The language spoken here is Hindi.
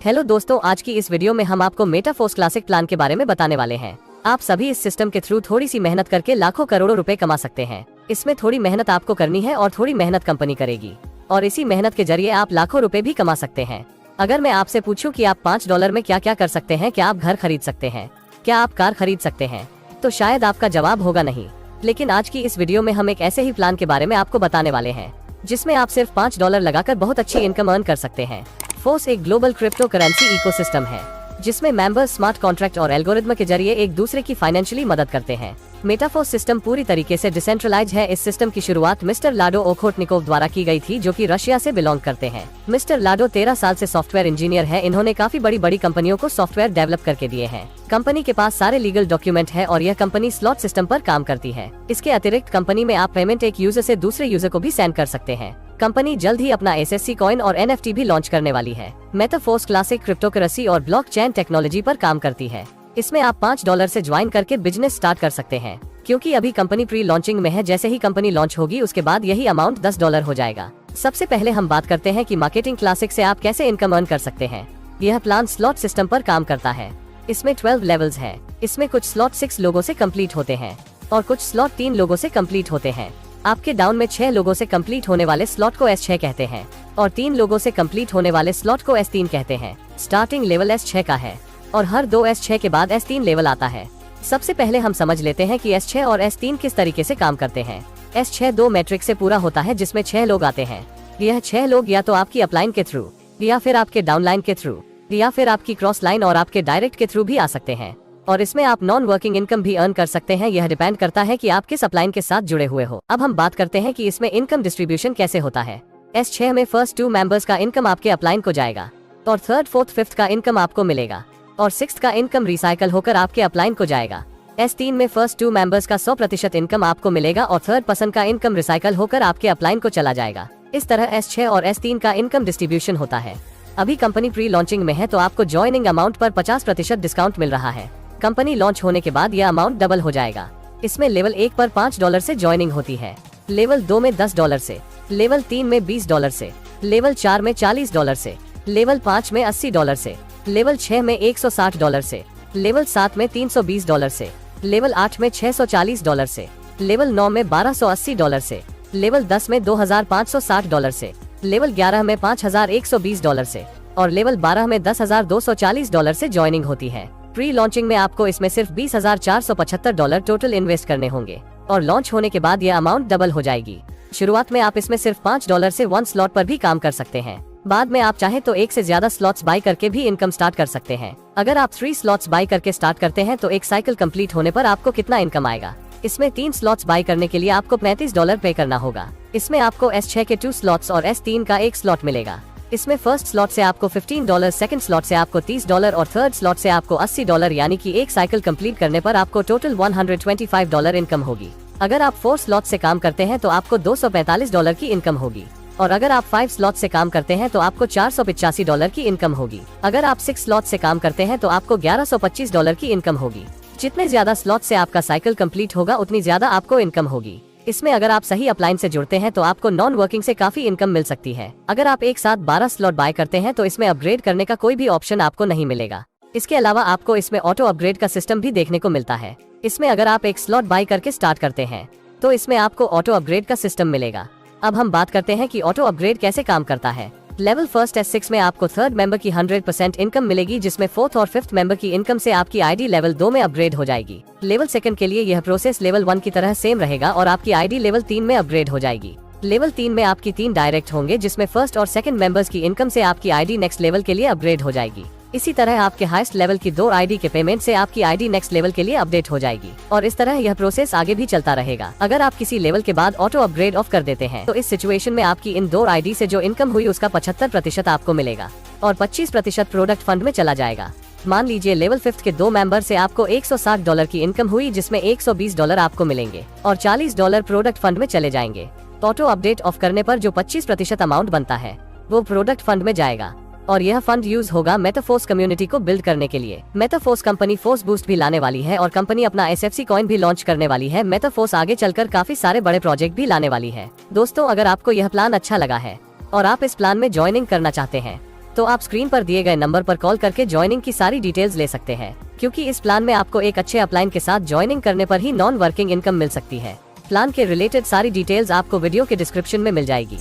हेलो दोस्तों, आज की इस वीडियो में हम आपको मेटाफोर्स क्लासिक प्लान के बारे में बताने वाले हैं। आप सभी इस सिस्टम के थ्रू थोड़ी सी मेहनत करके लाखों करोड़ों रुपए कमा सकते हैं। इसमें थोड़ी मेहनत आपको करनी है और थोड़ी मेहनत कंपनी करेगी, और इसी मेहनत के जरिए आप लाखों रुपए भी कमा सकते हैं। अगर मैं आपसे पूछूं कि आप $5 में क्या क्या कर सकते हैं, क्या आप घर खरीद सकते हैं, क्या आप कार खरीद सकते हैं, तो शायद आपका जवाब होगा नहीं। लेकिन आज की इस वीडियो में हम एक ऐसे ही प्लान के बारे में आपको बताने वाले हैं जिसमें आप सिर्फ $5 लगाकर बहुत अच्छी इनकम अर्न कर सकते हैं। फोर्स एक ग्लोबल क्रिप्टो करेंसी इकोसिस्टम है जिसमें मेंबर्स स्मार्ट कॉन्ट्रैक्ट और एल्गोरिथम के जरिए एक दूसरे की फाइनेंशियली मदद करते हैं। मेटाफोर्स सिस्टम पूरी तरीके से डिसेंट्रलाइज है। इस सिस्टम की शुरुआत मिस्टर लाडो ओखोटनिकोव द्वारा की गई थी, जो कि रशिया से बिलोंग करते हैं। मिस्टर लाडो 13 साल से सॉफ्टवेयर इंजीनियर है। इन्होंने काफी बड़ी कंपनियों को सॉफ्टवेयर डेवलप करके दिए हैं। कंपनी के पास सारे लीगल डॉक्यूमेंट है और यह कंपनी स्लॉट सिस्टम पर काम करती है। इसके अतिरिक्त कंपनी में आप पेमेंट एक यूजर से दूसरे यूजर को भी सेंड कर सकते हैं। कंपनी जल्द ही अपना SSC कॉइन और NFT भी लॉन्च करने वाली है। मेटाफोर्स क्लासिक क्रिप्टोकरेंसी और ब्लॉकचेन टेक्नोलॉजी पर काम करती है। इसमें आप $5 से ज्वाइन करके बिजनेस स्टार्ट कर सकते हैं। क्योंकि अभी कंपनी प्री लॉन्चिंग में है, जैसे ही कंपनी लॉन्च होगी उसके बाद यही अमाउंट $10 हो जाएगा। सबसे पहले हम बात करते हैं कि मार्केटिंग क्लासिक से आप कैसे इनकम अर्न कर सकते हैं। यह प्लान स्लॉट सिस्टम पर काम करता है। इसमें 12 लेवल्स है। इसमें कुछ स्लॉट 6 लोगों से कंप्लीट होते हैं और कुछ स्लॉट 3 लोगों से कंप्लीट होते हैं। आपके डाउन में 6 लोगों से कंप्लीट होने वाले स्लॉट को S6 कहते हैं और 3 लोगों से कंप्लीट होने वाले स्लॉट को S3 कहते हैं। स्टार्टिंग लेवल S6 का है और हर 2 S6 के बाद S3 लेवल आता है। सबसे पहले हम समझ लेते हैं कि S6 और S3 किस तरीके से काम करते हैं। S6 2 मैट्रिक से पूरा होता है जिसमें 6 लोग आते हैं। यह 6 लोग या तो आपकी अपलाइन के थ्रू, या फिर आपके डाउनलाइन के थ्रू, या फिर आपकी क्रॉस लाइन और आपके डायरेक्ट के थ्रू भी आ सकते हैं। और इसमें आप नॉन वर्किंग इनकम भी अर्न कर सकते हैं। यह डिपेंड करता है कि आप किस अपलाइन के साथ जुड़े हुए हो। अब हम बात करते हैं कि इसमें इनकम डिस्ट्रीब्यूशन कैसे होता है। S6 में फर्स्ट 2 मेंबर्स का इनकम आपके अपलाइन को जाएगा और थर्ड, फोर्थ, फिफ्थ का इनकम आपको मिलेगा और सिक्स्थ का इनकम रिसाइकल होकर आपके अपलाइन को जाएगा। S3 में फर्स्ट 2 मेंबर्स का 100% इनकम आपको मिलेगा और थर्ड पर्सन का इनकम रिसाइकल होकर आपके अपलाइन को चला जाएगा। इस तरह S6 और S3 का इनकम डिस्ट्रीब्यूशन होता है। अभी कंपनी प्री लॉन्चिंग में है तो आपको ज्वाइनिंग अमाउंट पर 50% डिस्काउंट मिल रहा है। कंपनी लॉन्च होने के बाद यह अमाउंट डबल हो जाएगा। इसमें लेवल 1 पर $5 से ज्वाइनिंग होती है, लेवल 2 में $10 से, लेवल 3 में $20 से, लेवल 4 में $40 से, लेवल 5 में $80 से, लेवल 6 में $160 से, लेवल 7 में $320 से, लेवल 8 में $640 से, लेवल 9 में $1280 से, लेवल 10 में $2560 से, लेवल 11 में $5120 से और लेवल 12 में $10,240 से ज्वाइनिंग होती है। प्री लॉन्चिंग में आपको इसमें सिर्फ $20,475 टोटल इन्वेस्ट करने होंगे और लॉन्च होने के बाद यह अमाउंट डबल हो जाएगी। शुरुआत में आप इसमें सिर्फ $5 से 1 स्लॉट पर भी काम कर सकते हैं। बाद में आप चाहे तो 1 से ज्यादा स्लॉट्स बाय करके भी इनकम स्टार्ट कर सकते हैं। अगर आप 3 स्लॉट्स बाय करके स्टार्ट करते हैं तो एक साइकिल कंप्लीट होने पर आपको कितना इनकम आएगा। इसमें 3 स्लॉट्स बाय करने के लिए आपको $35 पे करना होगा। इसमें आपको S6 के 2 स्लॉट्स और S3 का 1 स्लॉट मिलेगा। इसमें फर्स्ट स्लॉट से आपको $15, सेकंड स्लॉट से आपको $30 और थर्ड स्लॉट से आपको $80, यानी कि एक साइकिल कंप्लीट करने पर आपको टोटल $125 इनकम होगी। अगर आप 4 स्लॉट से काम करते हैं तो आपको $245 की इनकम होगी और अगर आप 5 स्लॉट से काम करते हैं तो आपको $485 की इनकम होगी। अगर आप 6 स्लॉट से काम करते हैं तो आपको $1125 की इनकम होगी। जितने ज्यादा स्लॉट से आपका साइकिल कंप्लीट होगा उतनी ज्यादा आपको इनकम होगी। इसमें अगर आप सही अपलाइन से जुड़ते हैं तो आपको नॉन वर्किंग से काफी इनकम मिल सकती है। अगर आप एक साथ 12 स्लॉट बाय करते हैं तो इसमें अपग्रेड करने का कोई भी ऑप्शन आपको नहीं मिलेगा। इसके अलावा आपको इसमें ऑटो अपग्रेड का सिस्टम भी देखने को मिलता है। इसमें अगर आप एक स्लॉट बाय करके स्टार्ट करते हैं तो इसमें आपको ऑटो अपग्रेड का सिस्टम मिलेगा। अब हम बात करते हैं कि ऑटो अपग्रेड कैसे काम करता है। लेवल फर्स्ट S6 में आपको थर्ड मेंबर की 100% इनकम मिलेगी, जिसमें फोर्थ और फिफ्थ मेंबर की इनकम से आपकी आईडी लेवल 2 में अपग्रेड हो जाएगी। लेवल सेकंड के लिए यह प्रोसेस लेवल 1 की तरह सेम रहेगा और आपकी आईडी लेवल 3 में अपग्रेड हो जाएगी। लेवल 3 में आपकी 3 डायरेक्ट होंगे, जिसमें फर्स्ट और सेकंड मेंबर्स की इनकम से आपकी आईडी नेक्स्ट लेवल के लिए अपग्रेड हो जाएगी। इसी तरह आपके हाईएस्ट लेवल की 2 आईडी के पेमेंट से आपकी आईडी नेक्स्ट लेवल के लिए अपडेट हो जाएगी और इस तरह यह प्रोसेस आगे भी चलता रहेगा। अगर आप किसी लेवल के बाद ऑटो अपग्रेड ऑफ कर देते हैं तो इस सिचुएशन में आपकी इन 2 आईडी से जो इनकम हुई उसका 75% आपको मिलेगा और 25% प्रोडक्ट फंड में चला जाएगा। मान लीजिए लेवल 5 के 2 मेंबर से आपको $160 की इनकम हुई, जिसमें $120 आपको मिलेंगे और $40 प्रोडक्ट फंड में चले जाएंगे। ऑटो अपडेट ऑफ करने पर जो 25% अमाउंट बनता है वो प्रोडक्ट फंड में जाएगा और यह फंड यूज होगा मेटाफोर्स कम्युनिटी को बिल्ड करने के लिए। मेटाफोर्स कंपनी फोर्स बूस्ट भी लाने वाली है और कंपनी अपना SFC कॉइन भी लॉन्च करने वाली है। मेटाफोर्स आगे चलकर काफी सारे बड़े प्रोजेक्ट भी लाने वाली है। दोस्तों, अगर आपको यह प्लान अच्छा लगा है और आप इस प्लान में ज्वाइनिंग करना चाहते हैं तो आप स्क्रीन पर दिए गए नंबर पर कॉल करके ज्वाइनिंग की सारी डिटेल्स ले सकते हैं, क्योंकि इस प्लान में आपको एक अच्छे अपलाइन के साथ ज्वाइनिंग करने पर ही नॉन वर्किंग इनकम मिल सकती है। प्लान के रिलेटेड सारी डिटेल्स आपको वीडियो के डिस्क्रिप्शन में मिल जाएगी।